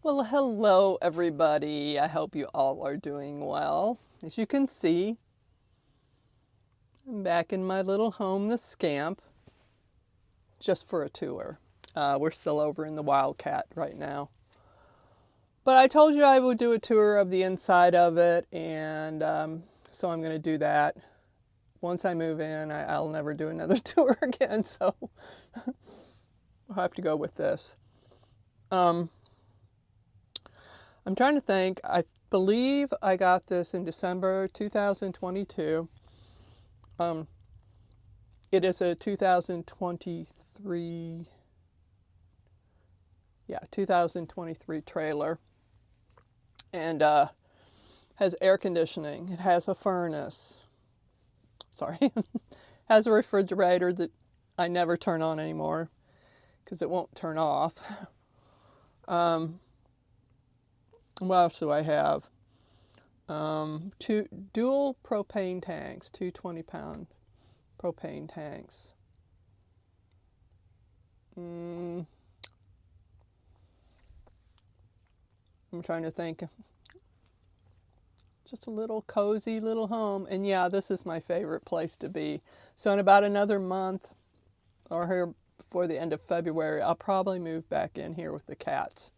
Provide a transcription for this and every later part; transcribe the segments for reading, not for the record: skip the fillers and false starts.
Well, hello everybody. I hope you all are doing well. As you can see, I'm back in my little home, the Scamp, just for a tour. We're still over in the Wildcat right now. But I told you I would do a tour of the inside of it, and so I'm going to do that. Once I move in, I'll never do another tour again, so I'll have to go with this. I'm trying to think. I believe I got this in December 2022. It is a 2023, 2023 trailer, and has air conditioning. It has a furnace. Sorry, has a refrigerator that I never turn on anymore because it won't turn off. What else do I have? Two dual propane tanks, 220-pound propane tanks. I'm trying to think. Just a little cozy little home. And yeah, this is my favorite place to be. So in about another month, or here before the end of February, I'll probably move back in here with the cats.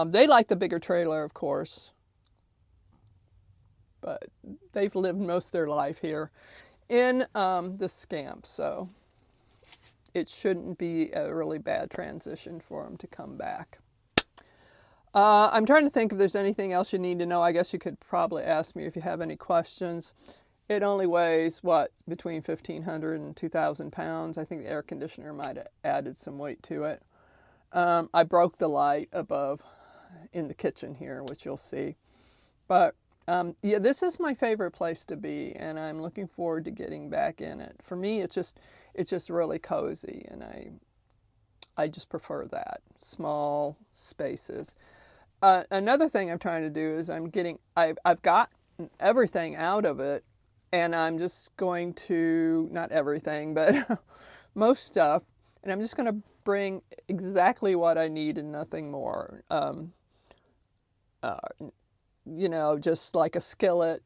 They like the bigger trailer, of course, but they've lived most of their life here in the Scamp, so it shouldn't be a really bad transition for them to come back. I'm trying to think if there's anything else you need to know. I guess you could probably ask me if you have any questions. It only weighs, between 1,500 and 2,000 pounds. I think the air conditioner might have added some weight to it. I broke the light above in the kitchen here, which you'll see. But yeah, this is my favorite place to be, and I'm looking forward to getting back in it. For me, it's just really cozy, and I just prefer that. Small spaces. Another thing I'm trying to do is I've got everything out of it, and I'm just going to, not everything, but most stuff, and I'm just going to bring exactly what I need and nothing more. Just like a skillet,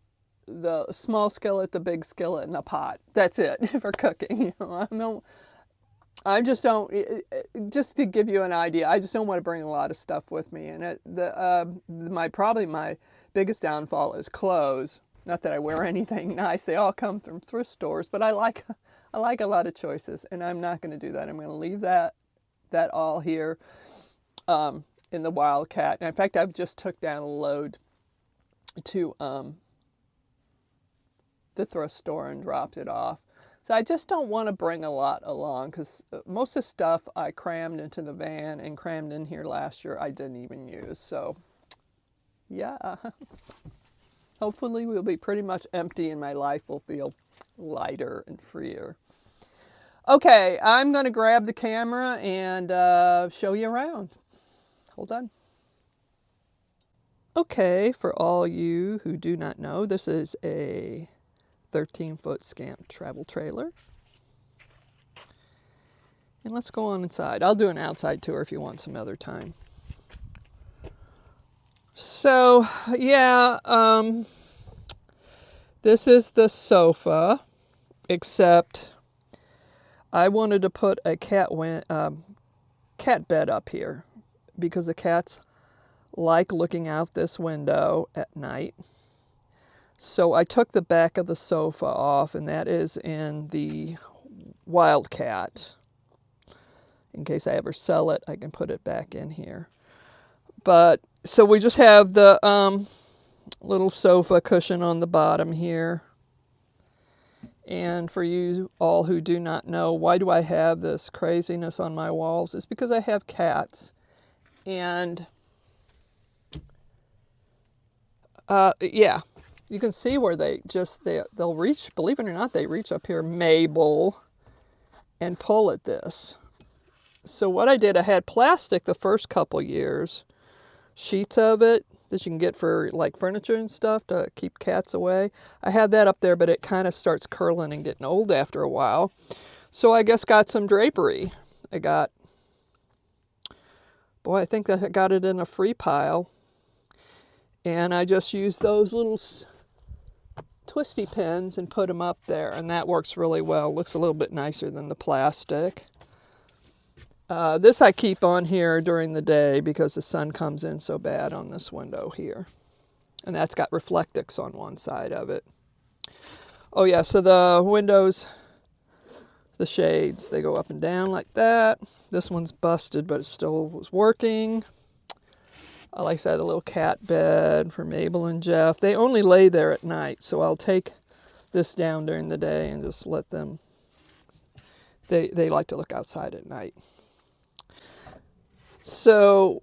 the small skillet, the big skillet, and a pot. That's it for cooking. Just to give you an idea, I just don't want to bring a lot of stuff with me. And my biggest downfall is clothes. Not that I wear anything nice; they all come from thrift stores. But I like a lot of choices, and I'm not going to do that. I'm going to leave that all here in the Wildcat. And in fact, I've just took down a load to the thrift store and dropped it off. So I just don't want to bring a lot along because most of the stuff I crammed into the van and crammed in here last year I didn't even use. So yeah, hopefully we'll be pretty much empty and my life will feel lighter and freer. Okay, I'm going to grab the camera and show you around. Hold on. Okay, for all you who do not know, this is a 13-foot Scamp travel trailer. And let's go on inside. I'll do an outside tour if you want some other time. So, yeah, this is the sofa, except I wanted to put a cat bed up here because the cats like looking out this window at night. So I took the back of the sofa off, and that is in the Wildcat. In case I ever sell it, I can put it back in here. But so we just have the little sofa cushion on the bottom here. And for you all who do not know, why do I have this craziness on my walls? It's because I have cats. And yeah, you can see where they'll reach, believe it or not, they reach up here, Mabel, and pull at this. So what I did, I had plastic the first couple years, sheets of it that you can get for like furniture and stuff to keep cats away. I had that up there, but it kind of starts curling and getting old after a while. So I guess got some drapery. I got Boy, I think I got it in a free pile. And I just use those little twisty pins and put them up there, and that works really well. Looks a little bit nicer than the plastic. This I keep on here during the day because the sun comes in so bad on this window here. And that's got Reflectix on one side of it. Oh yeah, so the windows, the shades, they go up and down like that. This one's busted, but it still was working. Like I said, a little cat bed for Mabel and Jeff. They only lay there at night, so I'll take this down during the day and just let them, they like to look outside at night. So,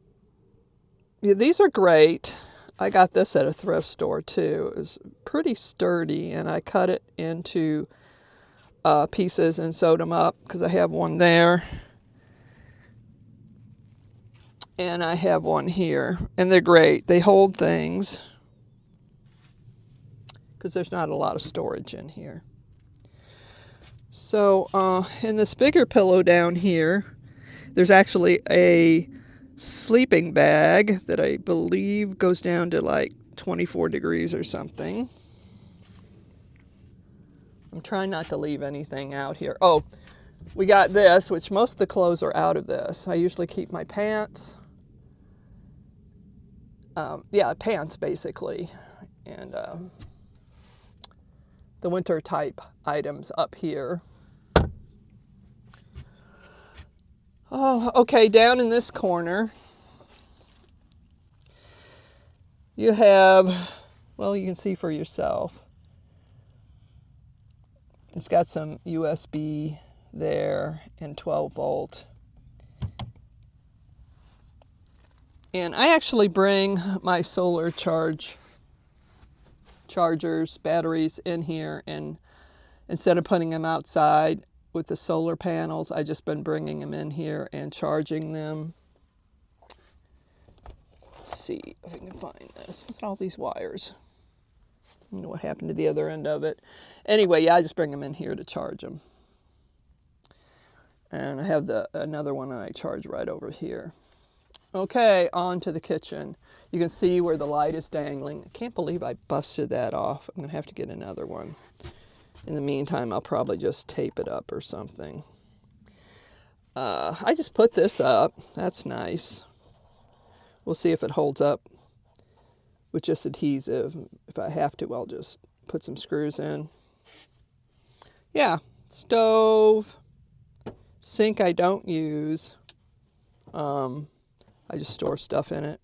yeah, these are great. I got this at a thrift store too. It was pretty sturdy, and I cut it into pieces and sewed them up because I have one there. And I have one here, and they're great. They hold things because there's not a lot of storage in here. So in this bigger pillow down here, there's actually a sleeping bag that I believe goes down to like 24 degrees or something. I'm trying not to leave anything out here. Oh, we got this, which most of the clothes are out of this. I usually keep my pants. Pants basically. And the winter type items up here. Oh, okay, down in this corner, you have, well, you can see for yourself. It's got some USB there and 12 volt. And I actually bring my solar chargers, batteries in here, and instead of putting them outside with the solar panels, I just been bringing them in here and charging them. Let's see if I can find this. Look at all these wires. I don't know what happened to the other end of it. Anyway, yeah, I just bring them in here to charge them. And I have another one I charge right over here. Okay, on to the kitchen. You can see where the light is dangling. I can't believe I busted that off. I'm going to have to get another one. In the meantime, I'll probably just tape it up or something. I just put this up. That's nice. We'll see if it holds up with just adhesive. If I have to, I'll just put some screws in. Yeah, stove. Sink I don't use. I just store stuff in it.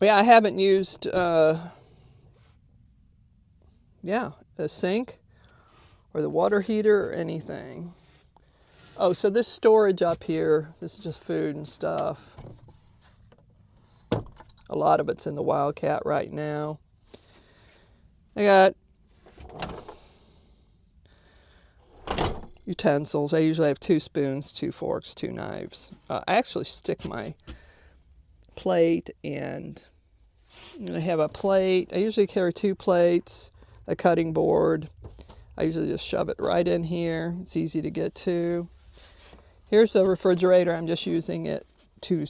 Yeah, I haven't used, a sink or the water heater or anything. Oh, so this storage up here, this is just food and stuff. A lot of it's in the Wildcat right now. I got utensils. I usually have 2 spoons, 2 forks, 2 knives. I actually stick my plate, and I have a plate. I usually carry 2 plates, a cutting board. I usually just shove it right in here. It's easy to get to. Here's the refrigerator. I'm just using it to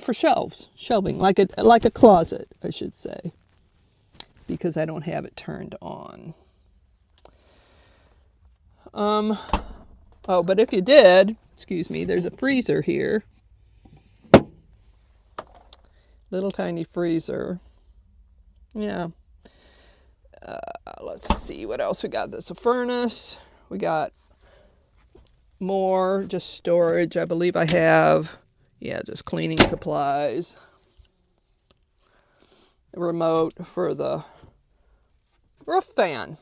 for shelving, like a closet, I should say, because I don't have it turned on. Oh, but if you did, excuse me, there's a freezer here. Little tiny freezer. Yeah. Let's see what else we got. There's a furnace. We got more just storage. I believe I have, just cleaning supplies. A remote for the roof fan.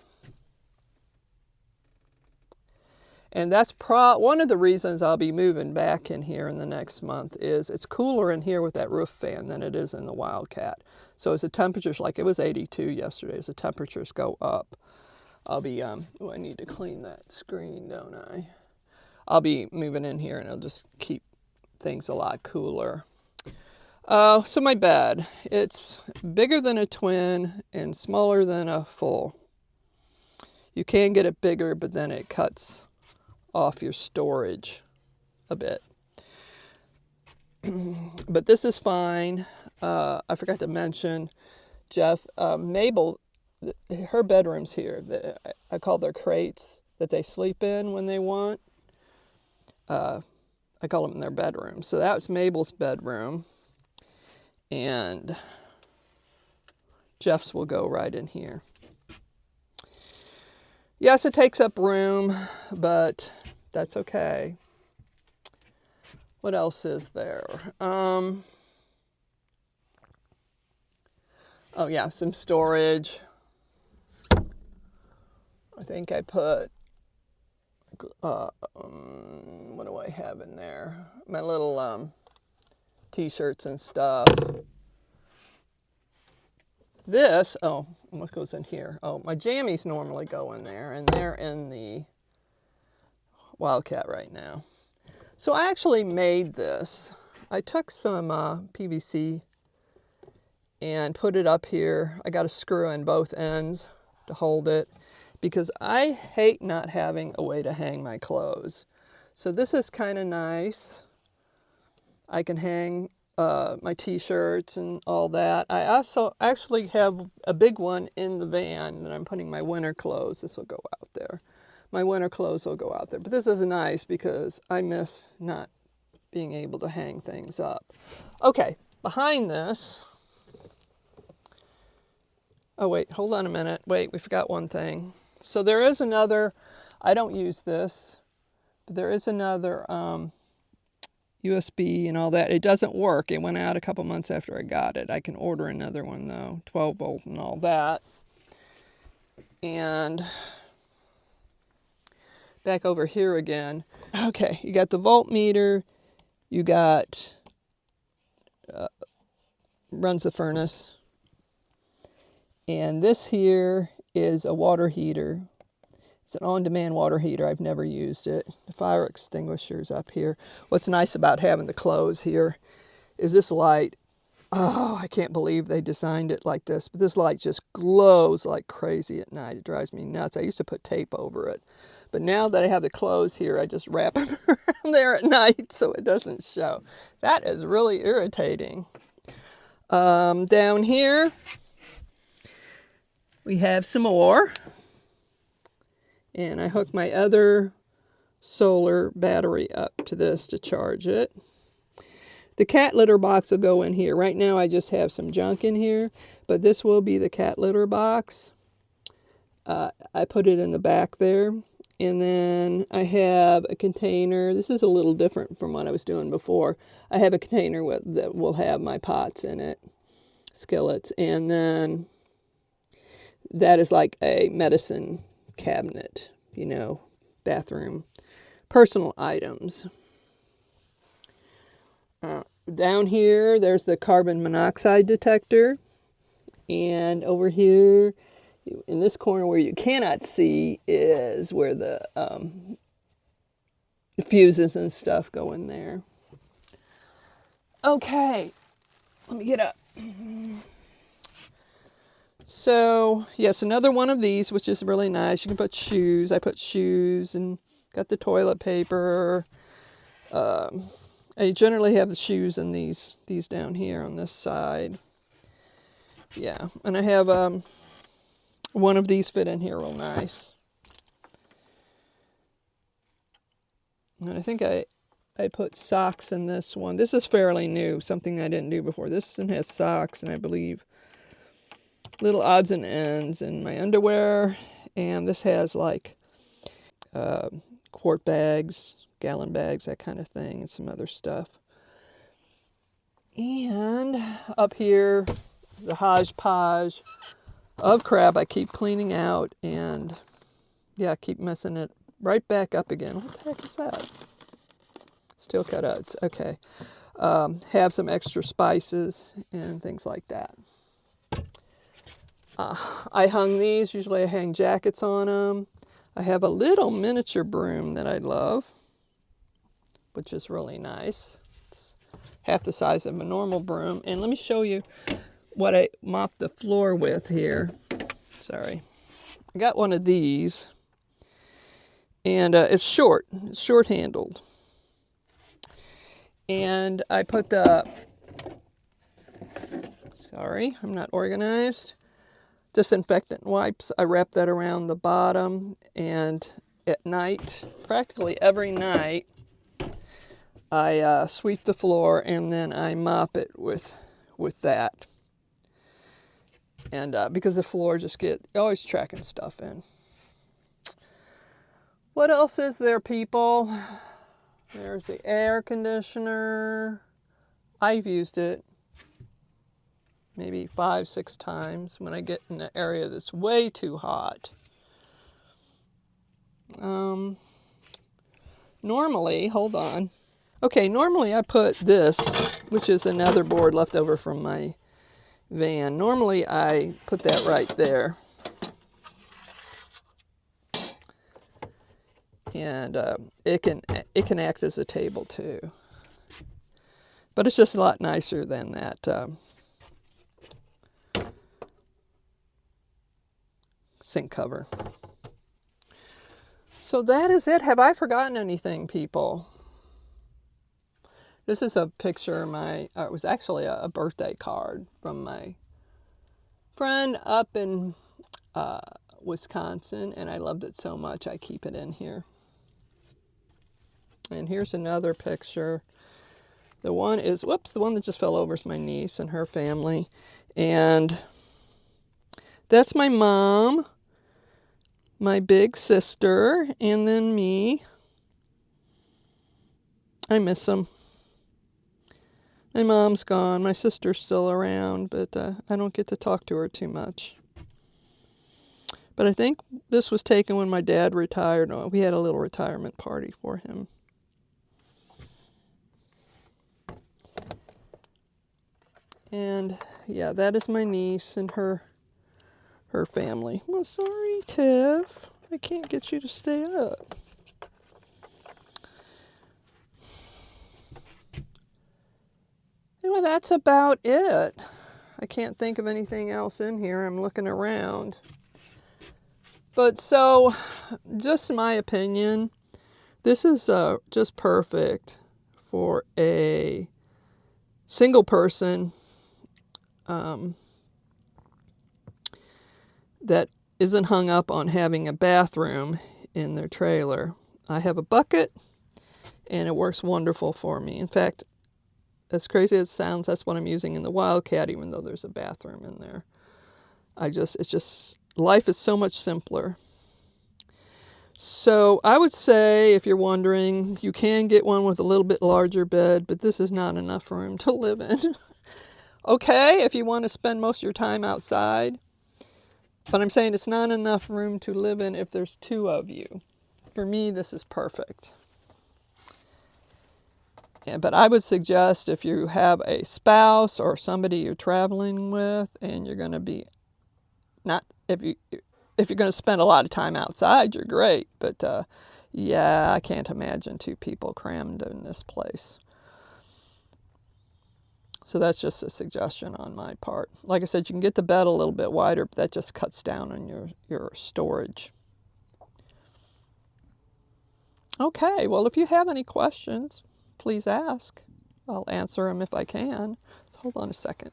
And that's one of the reasons I'll be moving back in here in the next month is it's cooler in here with that roof fan than it is in the Wildcat. So as the temperatures, like it was 82 yesterday, as the temperatures go up, I'll be, I need to clean that screen, don't I? I'll be moving in here and it'll just keep things a lot cooler. So my bed, it's bigger than a twin and smaller than a full. You can get it bigger, but then it cuts off your storage. a bit. But this is fine. I forgot to mention, Mabel, her bedroom's here. I call their crates that they sleep in when they want. I call them their bedroom. So that's Mabel's bedroom. And Jeff's will go right in here. Yes, it takes up room, but that's okay. What else is there? Oh yeah, some storage. I think I put, what do I have in there? My little t-shirts and stuff. This, what goes in here? Oh, my jammies normally go in there, and they're in the Wildcat right now. So I actually made this. I took some PVC and put it up here. I got a screw in both ends to hold it because I hate not having a way to hang my clothes. So this is kind of nice. I can hang my t-shirts and all that. I also actually have a big one in the van that I'm putting my winter clothes. This will go out there. My winter clothes will go out there. But this is nice because I miss not being able to hang things up. Okay, behind this. Oh, wait, hold on a minute. Wait, we forgot one thing. So there is another, I don't use this, but there is another USB and all that. It doesn't work. It went out a couple months after I got it. I can order another one though, 12 volt and all that. And back over here again. Okay, you got the voltmeter, you got, runs the furnace. And this here is a water heater. It's an on-demand water heater. I've never used it. The fire extinguisher's up here. What's nice about having the clothes here is this light. Oh, I can't believe they designed it like this. But this light just glows like crazy at night. It drives me nuts. I used to put tape over it. But now that I have the clothes here, I just wrap them around there at night so it doesn't show. That is really irritating. Down here, we have some more. And I hooked my other solar battery up to this to charge it. The cat litter box will go in here. Right now I just have some junk in here, but this will be the cat litter box. I put it in the back there. And then I have a container. This is a little different from what I was doing before. I have a container that will have my pots in it, skillets. And then that is like a medicine cabinet, you know, bathroom, personal items. Down here, there's the carbon monoxide detector. And over here, in this corner where you cannot see, is where the fuses and stuff go in there. Okay, let me get up. So, yes, another one of these, which is really nice. You can put shoes. I put shoes and got the toilet paper. I generally have the shoes in these down here on this side. Yeah, and I have one of these fit in here real nice. And I think I put socks in this one. This is fairly new, something I didn't do before. This one has socks, and I believe little odds and ends in my underwear. And this has like quart bags, gallon bags, that kind of thing, and some other stuff. And up here is a hodgepodge of crap I keep cleaning out, and yeah, I keep messing it right back up again. What the heck is that? Steel cutouts. Okay. Have some extra spices and things like that. I hung these. Usually I hang jackets on them. I have a little miniature broom that I love, which is really nice. It's half the size of a normal broom. And let me show you what I mopped the floor with here. Sorry. I got one of these. And it's short handled. And I put the, sorry, I'm not organized, disinfectant wipes. I wrap that around the bottom, and at night, practically every night, I sweep the floor and then I mop it with that. And because the floor just always tracking stuff in. What else is there, people? There's the air conditioner. I've used it maybe 5-6 times when I get in an area that's way too hot. Normally, hold on. Okay, normally I put this, which is another board left over from my van. Normally I put that right there. And it can act as a table too. But it's just a lot nicer than that sink cover. So that is it. Have I forgotten anything, people? This is a picture of it was actually a birthday card from my friend up in Wisconsin, and I loved it so much I keep it in here. And here's another picture. The one that just fell over is my niece and her family. And that's my mom, my big sister, and then me. I miss them. My mom's gone. My sister's still around, but I don't get to talk to her too much. But I think this was taken when my dad retired. We had a little retirement party for him. And yeah, that is my niece and her family. Well, sorry, Tiff. I can't get you to stay up. Anyway, that's about it. I can't think of anything else in here. I'm looking around. But so, just my opinion, this is just perfect for a single person that isn't hung up on having a bathroom in their trailer. I have a bucket, and it works wonderful for me. In fact, as crazy as it sounds, that's what I'm using in the Wildcat, even though there's a bathroom in there. Life is so much simpler. So I would say, if you're wondering, you can get one with a little bit larger bed, but this is not enough room to live in. Okay, if you want to spend most of your time outside, but I'm saying it's not enough room to live in if there's 2 of you. For me, this is perfect. Yeah, but I would suggest if you have a spouse or somebody you're traveling with, and you're going to be if you're going to spend a lot of time outside, you're great. But yeah, I can't imagine 2 people crammed in this place. So that's just a suggestion on my part. Like I said, you can get the bed a little bit wider, but that just cuts down on your storage. Okay, well, if you have any questions, please ask. I'll answer them if I can. So hold on a second.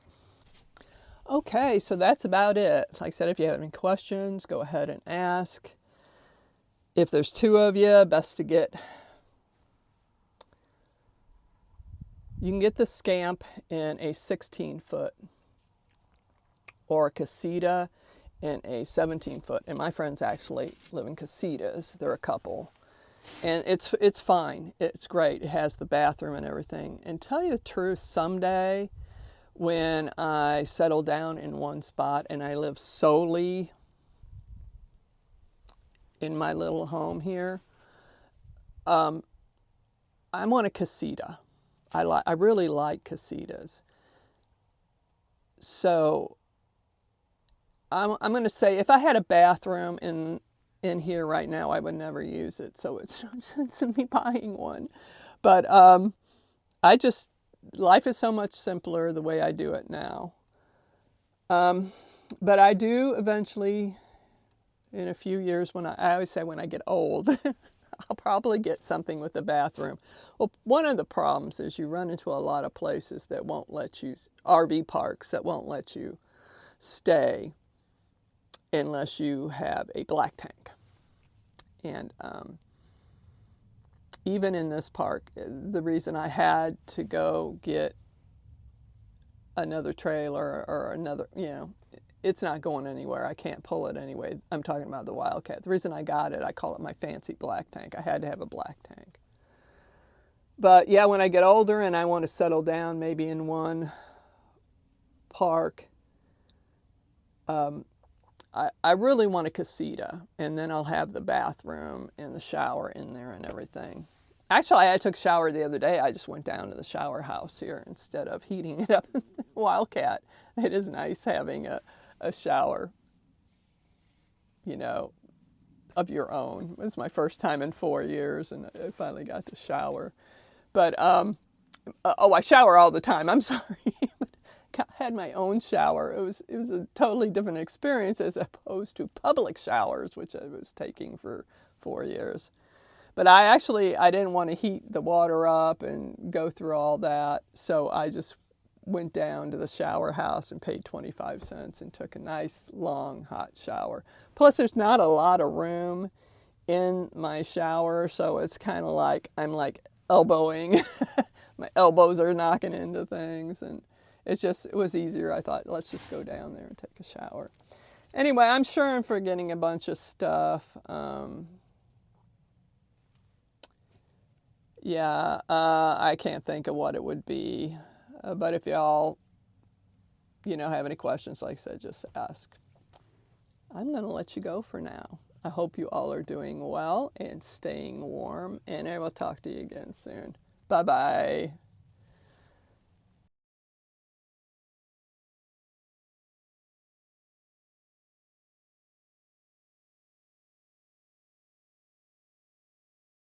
Okay, so that's about it. Like I said, if you have any questions, go ahead and ask. If there's 2 of you, best to get... You can get the Scamp in a 16-foot or a casita in a 17-foot. And my friends actually live in casitas. They're a couple. And it's fine. It's great. It has the bathroom and everything. And tell you the truth, someday when I settle down in one spot and I live solely in my little home here, I want a casita. I really like casitas. So I'm going to say if I had a bathroom in here right now, I would never use it. So it's no sense in me buying one. But life is so much simpler the way I do it now. But I do eventually, in a few years, I always say when I get old, I'll probably get something with the bathroom. Well, one of the problems is you run into a lot of places that won't let you, RV parks that won't let you stay unless you have a black tank. And even in this park, the reason I had to go get another trailer or another, it's not going anywhere. I can't pull it anyway. I'm talking about the Wildcat. The reason I got it, I call it my fancy black tank. I had to have a black tank. But yeah, when I get older and I want to settle down maybe in one park, I really want a casita, and then I'll have the bathroom and the shower in there and everything. Actually, I took a shower the other day. I just went down to the shower house here instead of heating it up in Wildcat. It is nice having a shower, of your own. It was my first time in 4 years, and I finally got to shower. But, I shower all the time. I'm sorry. Had my own shower. It was a totally different experience as opposed to public showers, which I was taking for 4 years. But I didn't want to heat the water up and go through all that, so I just went down to the shower house and paid 25 cents and took a nice, long, hot shower. Plus, there's not a lot of room in my shower, so it's kind of like I'm like elbowing. My elbows are knocking into things, and it was easier. I thought, let's just go down there and take a shower. Anyway, I'm sure I'm forgetting a bunch of stuff. I can't think of what it would be. But if y'all, have any questions, like I said, just ask. I'm going to let you go for now. I hope you all are doing well and staying warm, and I will talk to you again soon. Bye-bye.